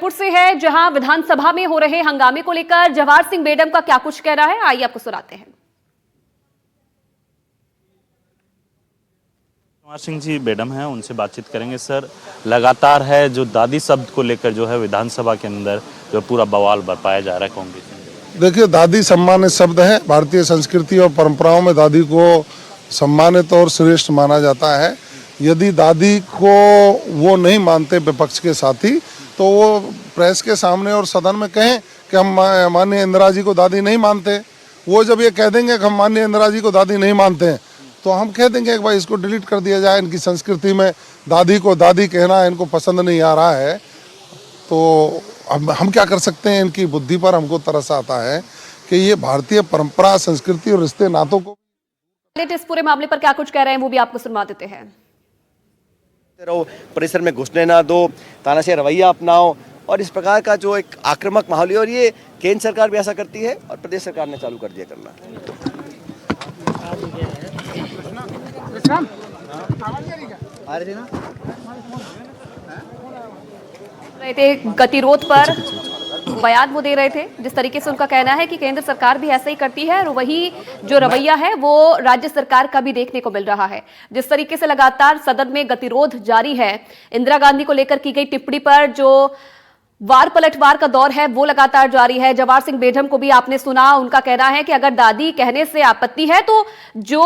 पुर से है, जहां विधानसभा में हो रहे हंगामे को लेकर जवाहर सिंह बेडम का क्या कुछ कह रहा है, आइए आपको सुनाते हैं। जवाहर सिंह जी बेडम हैं, उनसे बातचीत करेंगे। सर, लगातार है जो दादी शब्द को लेकर जो है विधानसभा के अंदर जो पूरा बवाल बरपाया जा रहा है कांग्रेस में। देखिए, दादी सम्मानित शब्द है। भारतीय संस्कृति और परंपराओं में दादी को सम्मानित और श्रेष्ठ माना जाता है। यदि दादी को वो नहीं मानते विपक्ष के साथी, तो वो प्रेस के सामने और सदन में कहें कि हम माननीय इंदिरा जी को दादी नहीं मानते। वो जब ये कह देंगे कि हम माननीय इंदिरा जी को दादी नहीं मानते हैं, तो हम कह देंगे कि भाई इसको डिलीट कर दिया जाए। इनकी संस्कृति में दादी को दादी कहना इनको पसंद नहीं आ रहा है, तो अब हम क्या कर सकते हैं। इनकी बुद्धि पर हमको तरस आता है कि ये भारतीय परंपरा, संस्कृति और रिश्ते नातों को। इस पूरे मामले पर क्या कुछ कह रहे हैं वो भी आपको सुनवा देते हैं। परिसर में घुसने ना दो, तानाशाही रवैया अपनाओ, और इस प्रकार का जो एक आक्रामक माहौल है, और ये केंद्र सरकार भी ऐसा करती है और प्रदेश सरकार ने चालू कर दिया करना। रहे थे गतिरोध पर बयान वो दे रहे थे। जिस तरीके से उनका कहना है कि केंद्र सरकार भी ऐसा ही करती है और वही जो रवैया है वो राज्य सरकार का भी देखने को मिल रहा है। जिस तरीके से लगातार सदन में गतिरोध जारी है, इंदिरा गांधी को लेकर की गई टिप्पणी पर जो वार पलटवार का दौर है वो लगातार जारी है। जवाहर सिंह बेडम को भी आपने सुना, उनका कहना है कि अगर दादी कहने से आपत्ति है तो जो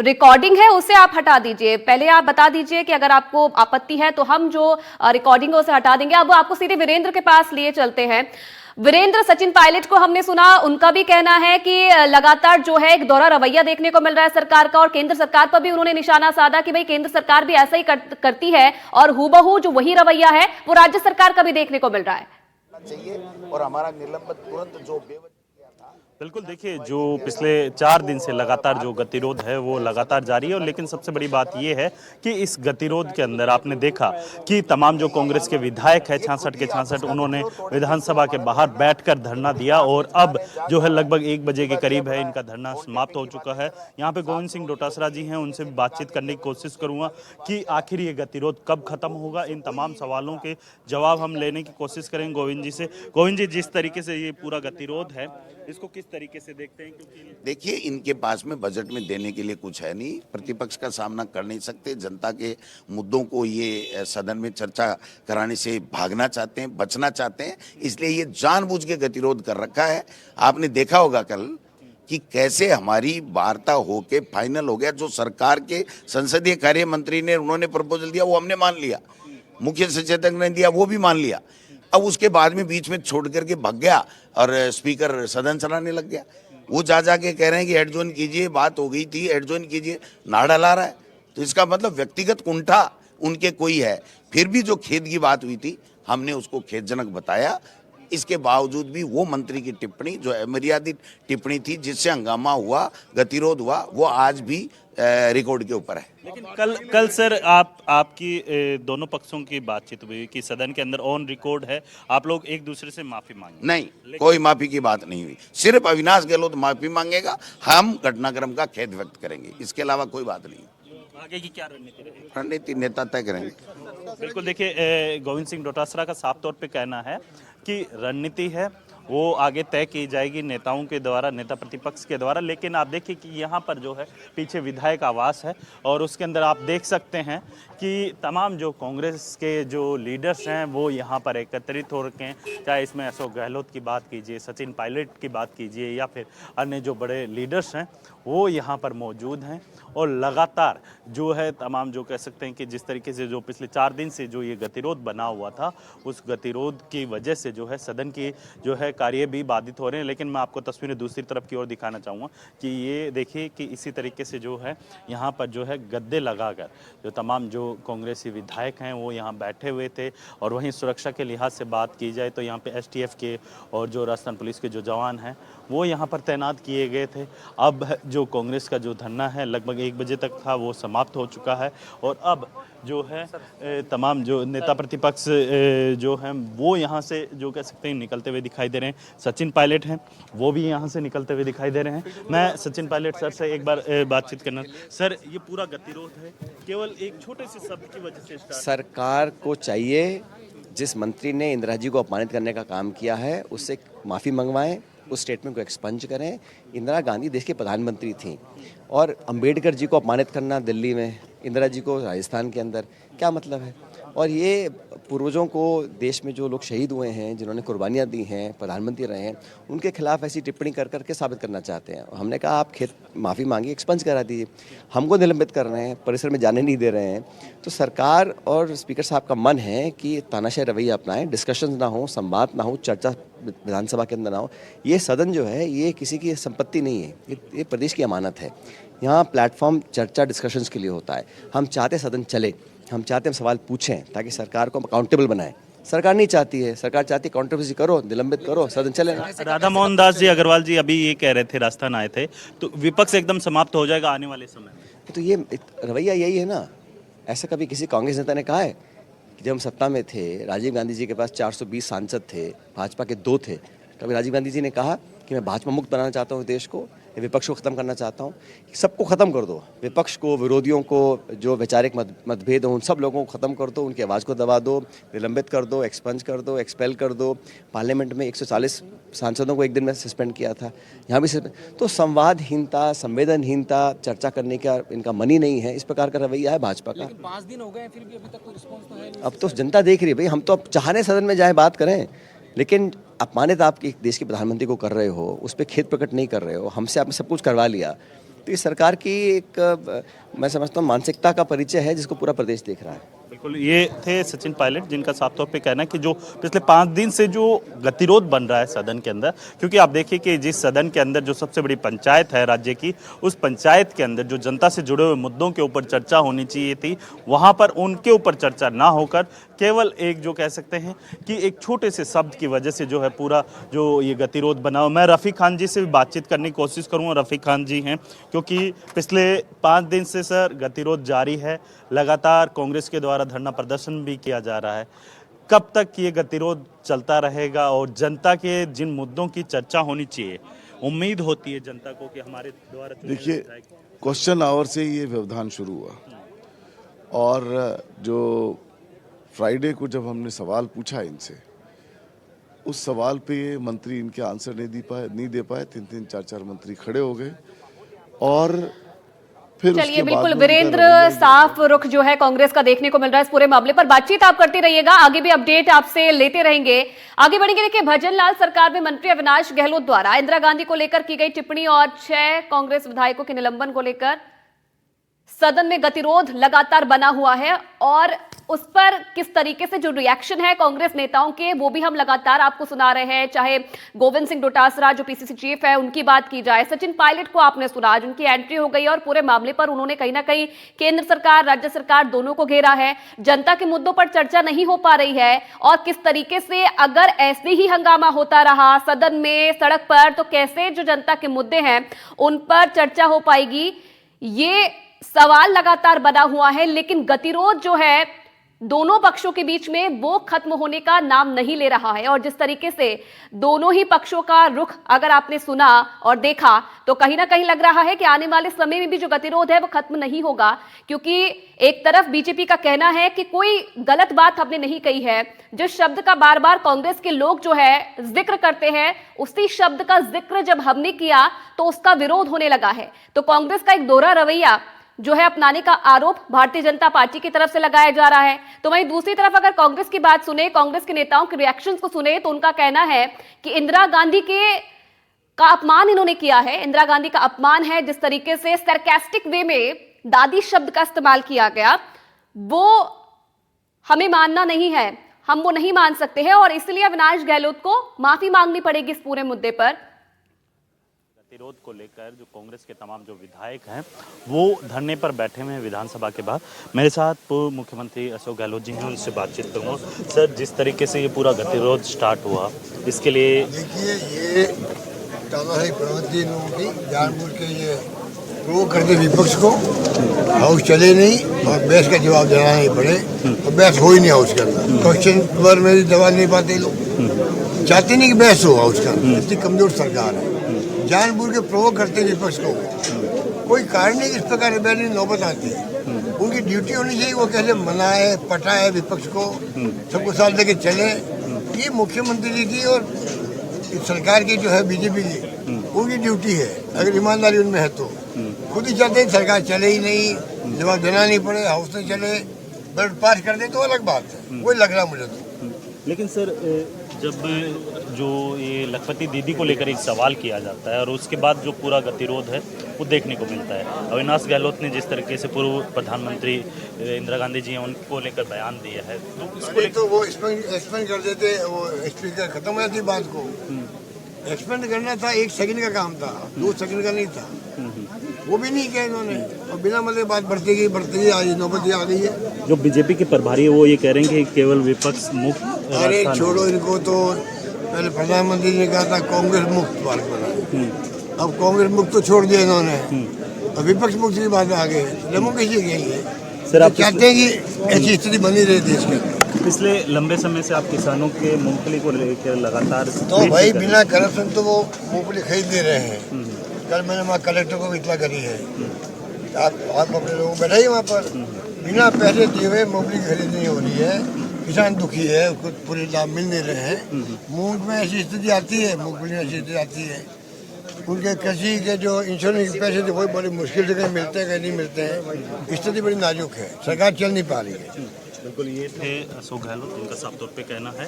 रिकॉर्डिंग है उसे आप हटा दीजिए। पहले आप बता दीजिए कि अगर आपको आपत्ति है तो हम जो रिकॉर्डिंग है उसे हटा देंगे। अब आपको सीधे वीरेंद्र के पास लिए चलते हैं। वीरेंद्र, सचिन पायलट को हमने सुना, उनका भी कहना है कि लगातार जो है एक दोहरा रवैया देखने को मिल रहा है सरकार का, और केंद्र सरकार पर भी उन्होंने निशाना साधा कि भाई केंद्र सरकार भी ऐसा ही करती है और हूबहू जो वही रवैया है वो राज्य सरकार का भी देखने को मिल रहा है। चाहिए और हमारा निलंबन तुरंत जो बिल्कुल, देखिए जो पिछले 4 दिन से लगातार जो गतिरोध है वो लगातार जारी है। और लेकिन सबसे बड़ी बात ये है कि इस गतिरोध के अंदर आपने देखा कि तमाम जो कांग्रेस के विधायक है 66 के 66 उन्होंने विधानसभा के बाहर बैठकर धरना दिया, और अब जो है लगभग 1 बजे के करीब है इनका धरना समाप्त हो चुका है। यहाँ पे गोविंद सिंह डोटासरा जी हैं, उनसे भी बातचीत करने की कोशिश करूंगा कि आखिर ये गतिरोध कब खत्म होगा। इन तमाम सवालों के जवाब हम लेने की कोशिश करेंगे गोविंद जी से। गोविंद जी, जिस तरीके से ये पूरा गतिरोध है इसको किस तरीके से देखते हैं? क्योंकि देखिए, इनके पास में बजट में देने के लिए कुछ है नहीं, प्रतिपक्ष का सामना कर नहीं सकते, जनता के मुद्दों को ये सदन में चर्चा कराने से भागना चाहते हैं, बचना चाहते हैं, इसलिए ये जानबूझ के गतिरोध कर रखा है। आपने देखा होगा कल कि कैसे हमारी वार्ता होके फाइनल हो गया। जो सरकार के संसदीय कार्य मंत्री ने उन्होंने प्रपोजल दिया वो हमने मान लिया, मुख्य सचेतक ने दिया वो भी मान लिया। अब उसके बाद में बीच में छोड़ करके भाग गया और स्पीकर सदन चलाने लग गया। वो जा के कह रहे हैं कि एडजॉर्न कीजिए, बात हो गई थी, एडजॉर्न कीजिए, नाड़ा ला रहा है। तो इसका मतलब व्यक्तिगत कुंठा उनके कोई है। फिर भी जो खेद की बात हुई थी हमने उसको खेदजनक बताया। इसके बावजूद भी वो मंत्री की टिप्पणी जो अमर्यादित टिप्पणी थी जिससे हंगामा हुआ, गतिरोध हुआ, वो आज भी रिकॉर्ड के ऊपर है। लेकिन कल सर आपकी दोनों पक्षों की बातचीत हुई कि सदन के अंदर ऑन रिकॉर्ड है, आप लोग एक दूसरे से माफी मांगे। नहीं, कोई माफी की बात नहीं हुई। सिर्फ अविनाश गहलोत माफी मांगेगा, हम घटनाक्रम का खेद व्यक्त करेंगे, इसके अलावा कोई बात नहीं। आगे की क्या रणनीति रहेगी? रणनीति नेता तय करेंगे। बिल्कुल, देखिए गोविंद सिंह डोटासरा का साफ तौर पे कहना है कि रणनीति है वो आगे तय की जाएगी नेताओं के द्वारा, नेता प्रतिपक्ष के द्वारा। लेकिन आप देखिए कि यहाँ पर जो है पीछे विधायक आवास है और उसके अंदर आप देख सकते हैं कि तमाम जो कांग्रेस के जो लीडर्स हैं वो यहाँ पर एकत्रित हो रखे हैं। चाहे इसमें अशोक गहलोत की बात कीजिए, सचिन पायलट की बात कीजिए, या फिर अन्य जो बड़े लीडर्स हैं वो यहाँ पर मौजूद हैं। और लगातार जो है तमाम जो कह सकते हैं कि जिस तरीके से जो पिछले 4 दिन से जो ये गतिरोध बना हुआ था, उस गतिरोध की वजह से जो है सदन की जो है कार्य भी बाधित हो रहे हैं। लेकिन मैं आपको तस्वीरें दूसरी तरफ की ओर दिखाना चाहूँगा कि ये देखिए कि इसी तरीके से जो है यहाँ पर जो है गद्दे लगाकर जो तमाम जो कांग्रेसी विधायक हैं वो यहाँ बैठे हुए थे। और वहीं सुरक्षा के लिहाज से बात की जाए तो यहाँ पे एसटीएफ के और जो राजस्थान पुलिस के जो जवान हैं वो यहाँ पर तैनात किए गए थे। अब जो कांग्रेस का जो धरना है लगभग 1 बजे तक था, वो समाप्त हो चुका है। और अब जो है तमाम जो नेता प्रतिपक्ष जो हैं वो यहाँ से जो कह सकते हैं निकलते हुए दिखाई दे रहे हैं। सचिन पायलट हैं वो भी यहाँ से निकलते हुए दिखाई दे रहे हैं। मैं सचिन पायलट सर से एक बार बातचीत करना। सर, ये पूरा गतिरोध है केवल एक छोटे से शब्द की वजह से स्टार्ट। सरकार को चाहिए जिस मंत्री ने इंदिरा जी को अपमानित करने का काम किया है उससे माफ़ी मंगवाएं, उस स्टेटमेंट को एक्सपंज करें। इंदिरा गांधी देश की प्रधानमंत्री थी और अंबेडकर जी को अपमानित करना दिल्ली में, इंदिरा जी को राजस्थान के अंदर, क्या मतलब है? और ये पूर्वजों को, देश में जो लोग शहीद हुए हैं, जिन्होंने कुर्बानियाँ दी हैं, प्रधानमंत्री रहे हैं, उनके खिलाफ ऐसी टिप्पणी कर करके साबित करना चाहते हैं। हमने कहा आप माफ़ी मांगी, एक्सपंज करा दीजिए। हमको निलंबित कर रहे हैं, परिसर में जाने नहीं दे रहे हैं। तो सरकार और स्पीकर साहब का मन है कि तानाशाही रवैया अपनाएं, डिस्कशन ना हो, संवाद ना हो, चर्चा विधानसभा के अंदर ना हो। ये सदन जो है ये किसी की संपत्ति नहीं है, ये प्रदेश की अमानत है। यहाँ प्लेटफॉर्म चर्चा डिस्कशंस के लिए होता है। हम चाहते सदन चले, हम चाहते हम सवाल पूछें ताकि सरकार को अकाउंटेबल बनाएं। सरकार नहीं चाहती है, सरकार चाहती है कंट्रोवर्सी करो, निलंबित करो, सदन चले ना। राधा मोहन दास जी अग्रवाल जी अभी ये कह रहे थे, राजस्थान आए थे, तो विपक्ष एकदम समाप्त हो जाएगा आने वाले समय में। तो ये रवैया यही है ना। ऐसा कभी किसी कांग्रेस नेता ने कहा है कि जब हम सत्ता में थे, राजीव गांधी जी के पास 420 सांसद थे, भाजपा के 2 थे, कभी राजीव गांधी जी ने कहा कि मैं भाजपा मुक्त बनाना चाहता हूँ देश को, विपक्ष को ख़त्म करना चाहता हूँ? सबको ख़त्म कर दो, विपक्ष को, विरोधियों को, जो वैचारिक मतभेद हो उन सब लोगों को ख़त्म कर दो, उनकी आवाज़ को दबा दो, निलंबित कर दो, एक्सपंज कर दो, एक्सपेल कर दो। पार्लियामेंट में 140 सांसदों को एक दिन में सस्पेंड किया था, यहाँ भी तो संवादहीनता, संवेदनहीनता, चर्चा करने का इनका मन ही नहीं है। इस प्रकार का रवैया है भाजपा का। 5 दिन हो गए फिर भी अभी तक कोई रिस्पॉन्स तो है नहीं। अब तो जनता देख रही है भाई, हम तो अब चाहने सदन में जाए बात करें, लेकिन अपमानित आप एक देश के प्रधानमंत्री को कर रहे हो, उस पर खेद प्रकट नहीं कर रहे हो, हमसे आपने सब कुछ करवा लिया। तो ये सरकार की एक, मैं समझता हूँ, मानसिकता का परिचय है जिसको पूरा प्रदेश देख रहा है। बिल्कुल, ये थे सचिन पायलट, जिनका साफ तौर पे कहना है कि जो पिछले 5 दिन से जो गतिरोध बन रहा है सदन के अंदर, क्योंकि आप देखिए कि जिस सदन के अंदर जो सबसे बड़ी पंचायत है राज्य की, उस पंचायत के अंदर जो जनता से जुड़े हुए मुद्दों के ऊपर चर्चा होनी चाहिए थी, वहां पर उनके ऊपर चर्चा ना होकर केवल एक, जो कह सकते हैं कि एक छोटे से शब्द की वजह से जो है पूरा जो ये गतिरोध बना। मैं रफ़ी खान जी से भी बातचीत करने की कोशिश करूँगा। रफ़ी खान जी हैं, क्योंकि पिछले 5 दिन से सर गतिरोध जारी है, लगातार कांग्रेस के द्वारा धरना प्रदर्शन भी किया जा रहा है। कब तक ये गतिरोध चलता रहेगा और जनता के जिन मुद्दों की चर्चा होनी चाहिए, उम्मीद होती है जनता को कि हमारे द्वारा। देखिए, क्वेश्चन आवर से ये व्यवधान शुरू हुआ और जो फ्राइडे को जब हमने सवाल पूछा इनसे, उस सवाल पे ये मंत्री इनके आंसर नहीं दे पाए। 3-3, 4-4 मंत्री खड़े हो गए और फिर चलिए, बिल्कुल वीरेंद्र, साफ रुख जो है कांग्रेस का देखने को मिल रहा है इस पूरे मामले पर। बातचीत आप करते रहिएगा, आगे भी अपडेट आपसे लेते रहेंगे। आगे बढ़ेंगे। देखिए, भजन लाल सरकार में मंत्री अविनाश गहलोत द्वारा इंदिरा गांधी को लेकर की गई टिप्पणी और 6 कांग्रेस विधायकों के निलंबन को लेकर सदन में गतिरोध लगातार बना हुआ है और उस पर किस तरीके से जो रिएक्शन है कांग्रेस नेताओं के, वो भी हम लगातार आपको सुना रहे हैं। चाहे गोविंद सिंह डोटासरा जो पीसीसी चीफ है उनकी बात की जाए, सचिन पायलट को आपने सुना, आज उनकी एंट्री हो गई और पूरे मामले पर उन्होंने कहीं ना कहीं केंद्र सरकार, राज्य सरकार दोनों को घेरा है। जनता के मुद्दों पर चर्चा नहीं हो पा रही है और किस तरीके से अगर ऐसे ही हंगामा होता रहा सदन में, सड़क पर, तो कैसे जो जनता के मुद्दे हैं उन पर चर्चा हो पाएगी, ये सवाल लगातार बना हुआ है। लेकिन गतिरोध जो है दोनों पक्षों के बीच में वो खत्म होने का नाम नहीं ले रहा है और जिस तरीके से दोनों ही पक्षों का रुख अगर आपने सुना और देखा तो कहीं ना कहीं लग रहा है कि आने वाले समय में भी जो गतिरोध है वो खत्म नहीं होगा, क्योंकि एक तरफ बीजेपी का कहना है कि कोई गलत बात हमने नहीं कही है, जिस शब्द का बार बार कांग्रेस के लोग जो है जिक्र करते हैं उसी शब्द का जिक्र जब हमने किया तो उसका विरोध होने लगा है। तो कांग्रेस का एक दोहरा रवैया जो है अपनाने का आरोप भारतीय जनता पार्टी की तरफ से लगाया जा रहा है। तो वहीं दूसरी तरफ अगर कांग्रेस की बात सुने, कांग्रेस के नेताओं के रिएक्शंस को सुने, तो उनका कहना है कि इंदिरा गांधी का अपमान इन्होंने किया है, इंदिरा गांधी का अपमान है। जिस तरीके से सरकास्टिक वे में दादी शब्द का इस्तेमाल किया गया वो हमें मानना नहीं है, हम वो नहीं मान सकते हैं और इसलिए अविनाश गहलोत को माफी मांगनी पड़ेगी इस पूरे मुद्दे पर। गतिरोध को लेकर जो कांग्रेस के तमाम जो विधायक हैं वो धरने पर बैठे हुए हैं विधानसभा के बाहर। मेरे साथ पूर्व मुख्यमंत्री अशोक गहलोत जी हैं, उनसे बातचीत करूंगा। सर, जिस तरीके से ये पूरा गतिरोध स्टार्ट हुआ, इसके लिए देखिए, ये तानाशाही प्रवृत्ति लोगों की जानबूझ के ये प्रोवोक करते विपक्ष को, हाउस चले नहीं और बहस का जवाब देना नहीं पड़े और बहस हो ही नहीं हाउस के अंदर। क्वेश्चन पर मेरी जवाब नहीं पाते लोग, चाहते नहीं कि बहस हो हाउस के अंदर। इतनी कमजोर सरकार है, जानबूझ के प्रोवोक करते विपक्ष को, कोई कारण नहीं इस प्रकार रिबेलियन नौबत आती है। उनकी ड्यूटी होनी चाहिए, वो कैसे मनाए पटाए विपक्ष को, सबको साथ लेके चले। ये मुख्यमंत्री जी की और इस सरकार की जो है बीजेपी की, उनकी ड्यूटी है। अगर ईमानदारी उनमें है तो खुद ही चाहते हैं सरकार चले ही नहीं, जवाब देना नहीं पड़े, हाउस में चले, बजट पास कर दे तो अलग बात है। वही लग रहा मुझे तो। लेकिन सर जब जो ये लखपति दीदी को लेकर एक सवाल किया जाता है और उसके बाद जो पूरा गतिरोध है वो देखने को मिलता है। अविनाश गहलोत ने जिस तरीके से पूर्व प्रधानमंत्री इंदिरा गांधी जी हैं उनको लेकर बयान दिया है, तो इसको तो वो एक्सपेंड कर देते, वो स्पीकर खत्म हो जाती बात को। एक्सपेंड करना था, 1 सेकंड का काम था, 2 सेकंड का नहीं था। वो भी नहीं किया इन्होंने, और बिना मतलब बात बढ़ती गई, आज नौबत आ गई है। जो बीजेपी के प्रभारी है वो ये कह रहे हैं कि केवल विपक्ष मुक्त अरे राजस्थान छोड़ो इनको, तो पहले प्रधानमंत्री ने कहा था कांग्रेस मुक्त भारत बनाए, अब कांग्रेस मुक्त तो छोड़ दिया इन्होंने, अब विपक्ष मुक्त की बात आ गई। डेमोक्रेसी यही है सर। आप चाहते हैं कि ऐसी स्थिति बनी रहे देश में। पिछले लंबे समय से आप किसानों के मूंगफली को लेकर लगातार तो भाई बिना करप्शन तो वो मूंगफली खरीद दे रहे हैं। कल मैंने वहाँ कलेक्टर को भी इतला करी है, आप अपने लोगों को बैठाइए वहाँ पर, बिना पैसे दिए हुए मूंगफली की खरीदनी हो रही है। किसान दुखी है, उसको पूरे लाभ मिल नहीं रहे हैं। मूंग में ऐसी स्थिति आती है, मूंगफली में ऐसी स्थिति आती है। उनके कृषि के जो इंश्योरेंस के पैसे थे वो बड़ी मुश्किल से कहीं मिलते हैं, कहीं नहीं मिलते हैं। स्थिति बड़ी नाजुक है, सरकार चल नहीं पा रही है। बिल्कुल, ये थे अशोक गहलोत, जिनका साफ तौर पे कहना है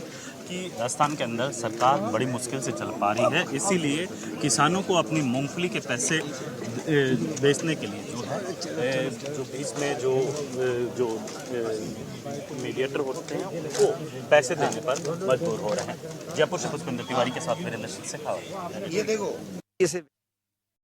कि राजस्थान के अंदर सरकार बड़ी मुश्किल से चल पा रही है, इसीलिए किसानों को अपनी मूंगफली के पैसे बेचने के लिए जो है जो बीच में जो मीडिएटर होते हैं उनको पैसे देने पर मजबूर हो रहे हैं। जयपुर से पुष्पेंद्र तिवारी के साथ मेरे नशीद से खबर। ये देखो